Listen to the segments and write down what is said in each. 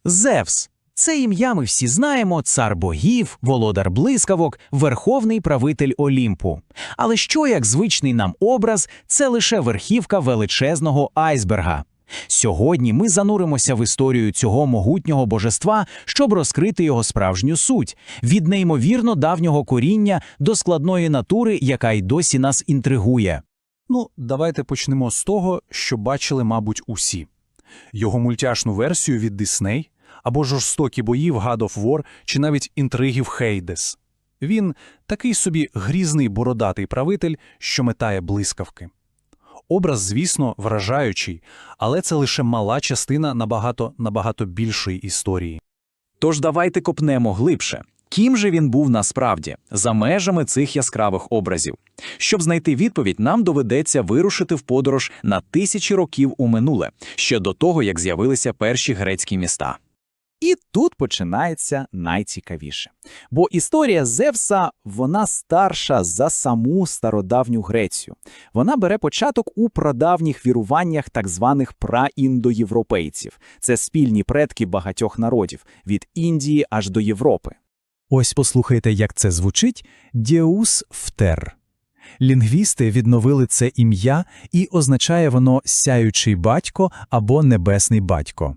Зевс. Це ім'я ми всі знаємо, цар богів, володар блискавок, верховний правитель Олімпу. Але що як звичний нам образ – це лише верхівка величезного айсберга. Сьогодні ми зануримося в історію цього могутнього божества, щоб розкрити його справжню суть – від неймовірно давнього коріння до складної натури, яка й досі нас інтригує. Давайте почнемо з того, що бачили, мабуть, усі. Його мультяшну версію від Disney, або жорстокі бої в God of War, чи навіть інтриги в Hades. Він такий собі грізний бородатий правитель, що метає блискавки. Образ, звісно, вражаючий, але це лише мала частина набагато більшої історії. Тож давайте копнемо глибше. Ким же він був насправді, за межами цих яскравих образів? Щоб знайти відповідь, нам доведеться вирушити в подорож на тисячі років у минуле, ще до того, як з'явилися перші грецькі міста. І тут починається найцікавіше. Бо історія Зевса, вона старша за саму стародавню Грецію. Вона бере початок у прадавніх віруваннях так званих праіндоєвропейців. Це спільні предки багатьох народів, від Індії аж до Європи. Ось послухайте, як це звучить – «Діус Фтер». Лінгвісти відновили це ім'я, і означає воно «сяючий батько» або «небесний батько».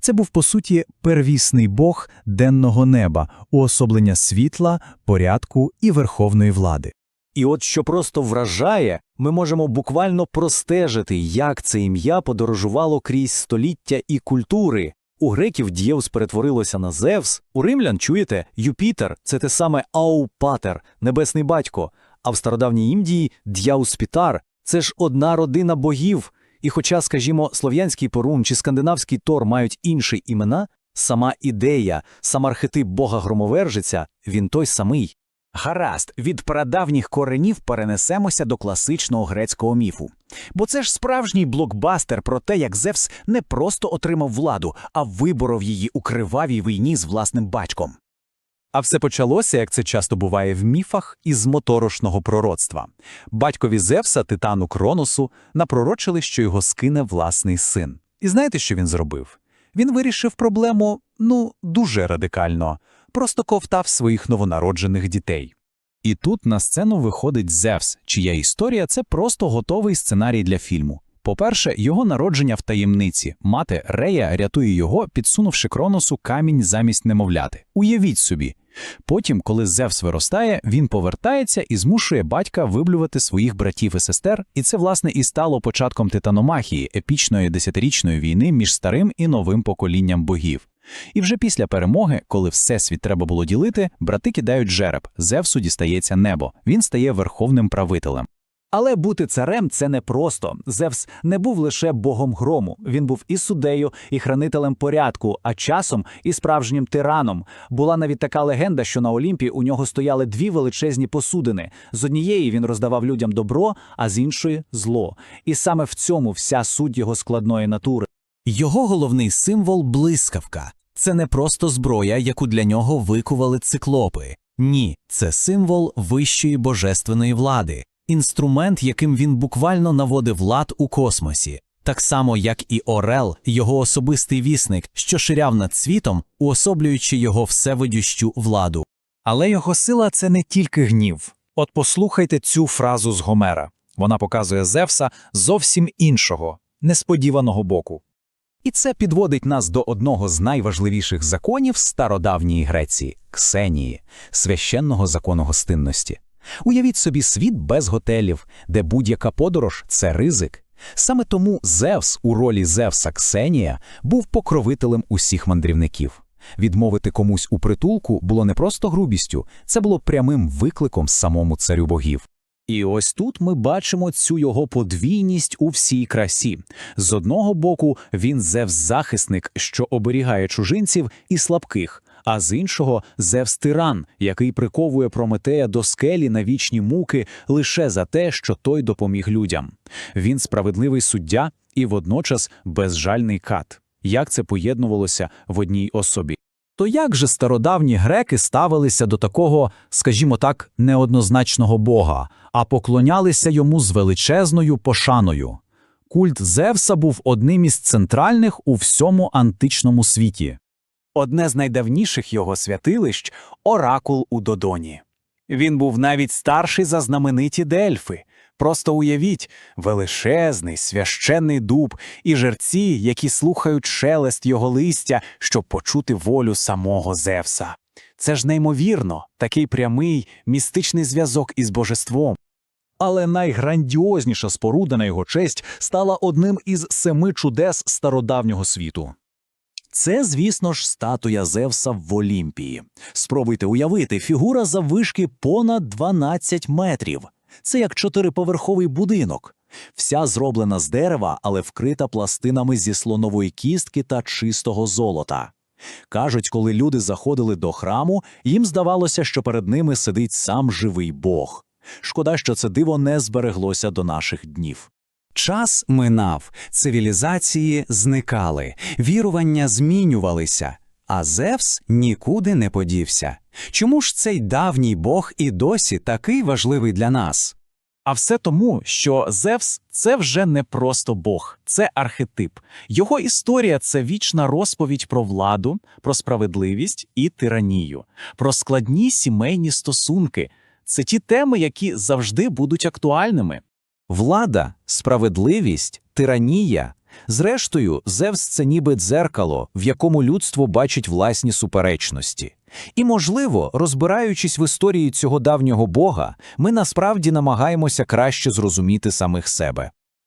Це був, по суті, первісний бог денного неба, уособлення світла, порядку і верховної влади. І от що просто вражає, ми можемо буквально простежити, як це ім'я подорожувало крізь століття і культури. У греків Дієус перетворилося на Зевс, у римлян, чуєте, Юпітер – це те саме Ау-Патер, небесний батько, а в стародавній Індії Д'яус-Пітар – це ж одна родина богів. І хоча, скажімо, слов'янський Перун чи скандинавський Тор мають інші імена, сама ідея, сам архетип бога-громовержиця – він той самий. Гаразд, від прадавніх коренів перенесемося до класичного грецького міфу. Бо це ж справжній блокбастер про те, як Зевс не просто отримав владу, а виборов її у кривавій війні з власним батьком. А все почалося, як це часто буває в міфах, із моторошного пророцтва. Батькові Зевса, титану Кроносу, напророчили, що його скине власний син. І знаєте, що він зробив? Він вирішив проблему, дуже радикально. Просто ковтав своїх новонароджених дітей. І тут на сцену виходить Зевс, чия історія – це просто готовий сценарій для фільму. По-перше, його народження в таємниці. Мати Рея рятує його, підсунувши Кроносу камінь замість немовляти. Уявіть собі. Потім, коли Зевс виростає, він повертається і змушує батька виблювати своїх братів і сестер, і це, власне, і стало початком титаномахії, епічної десятирічної війни між старим і новим поколінням богів. І вже після перемоги, коли всесвіт треба було ділити, брати кидають жереб, Зевсу дістається небо, він стає верховним правителем. Але бути царем – це не просто. Зевс не був лише богом грому. Він був і суддею, і хранителем порядку, а часом і справжнім тираном. Була навіть така легенда, що на Олімпі у нього стояли дві величезні посудини. З однієї він роздавав людям добро, а з іншої – зло. І саме в цьому вся суть його складної натури. Його головний символ – блискавка. Це не просто зброя, яку для нього викували циклопи. Ні, це символ вищої божественної влади. Інструмент, яким він буквально наводив лад у космосі. Так само, як і Орел, його особистий вісник, що ширяв над світом, уособлюючи його всевидющу владу. Але його сила – це не тільки гнів. От послухайте цю фразу з Гомера. Вона показує Зевса зовсім іншого, несподіваного боку. І це підводить нас до одного з найважливіших законів стародавньої Греції – Ксенії, священного закону гостинності. Уявіть собі світ без готелів, де будь-яка подорож – це ризик. Саме тому Зевс у ролі Зевса Ксенія був покровителем усіх мандрівників. Відмовити комусь у притулку було не просто грубістю, це було прямим викликом самому царю богів. І ось тут ми бачимо цю його подвійність у всій красі. З одного боку, він Зевс-захисник, що оберігає чужинців і слабких, а з іншого – Зевс-тиран, який приковує Прометея до скелі на вічні муки лише за те, що той допоміг людям. Він справедливий суддя і водночас безжальний кат. Як це поєднувалося в одній особі? То як же стародавні греки ставилися до такого, скажімо так, неоднозначного бога, а поклонялися йому з величезною пошаною? Культ Зевса був одним із центральних у всьому античному світі. Одне з найдавніших його святилищ – оракул у Додоні. Він був навіть старший за знамениті Дельфи. Просто уявіть – величезний, священний дуб і жерці, які слухають шелест його листя, щоб почути волю самого Зевса. Це ж неймовірно, такий прямий, містичний зв'язок із божеством. Але найграндіозніша споруда на його честь стала одним із 7 чудес стародавнього світу. Це, звісно ж, статуя Зевса в Олімпії. Спробуйте уявити, фігура заввишки понад 12 метрів. Це як 4-поверховий будинок. Вся зроблена з дерева, але вкрита пластинами зі слонової кістки та чистого золота. Кажуть, коли люди заходили до храму, їм здавалося, що перед ними сидить сам живий Бог. Шкода, що це диво не збереглося до наших днів. Час минав, цивілізації зникали, вірування змінювалися, а Зевс нікуди не подівся. Чому ж цей давній бог і досі такий важливий для нас? А все тому, що Зевс – це вже не просто бог, це архетип. Його історія – це вічна розповідь про владу, про справедливість і тиранію, про складні сімейні стосунки. Це ті теми, які завжди будуть актуальними. Влада, справедливість, тиранія. Зрештою, Зевс – це ніби дзеркало, в якому людство бачить власні суперечності. І, можливо, розбираючись в історії цього давнього бога, ми насправді намагаємося краще зрозуміти самих себе.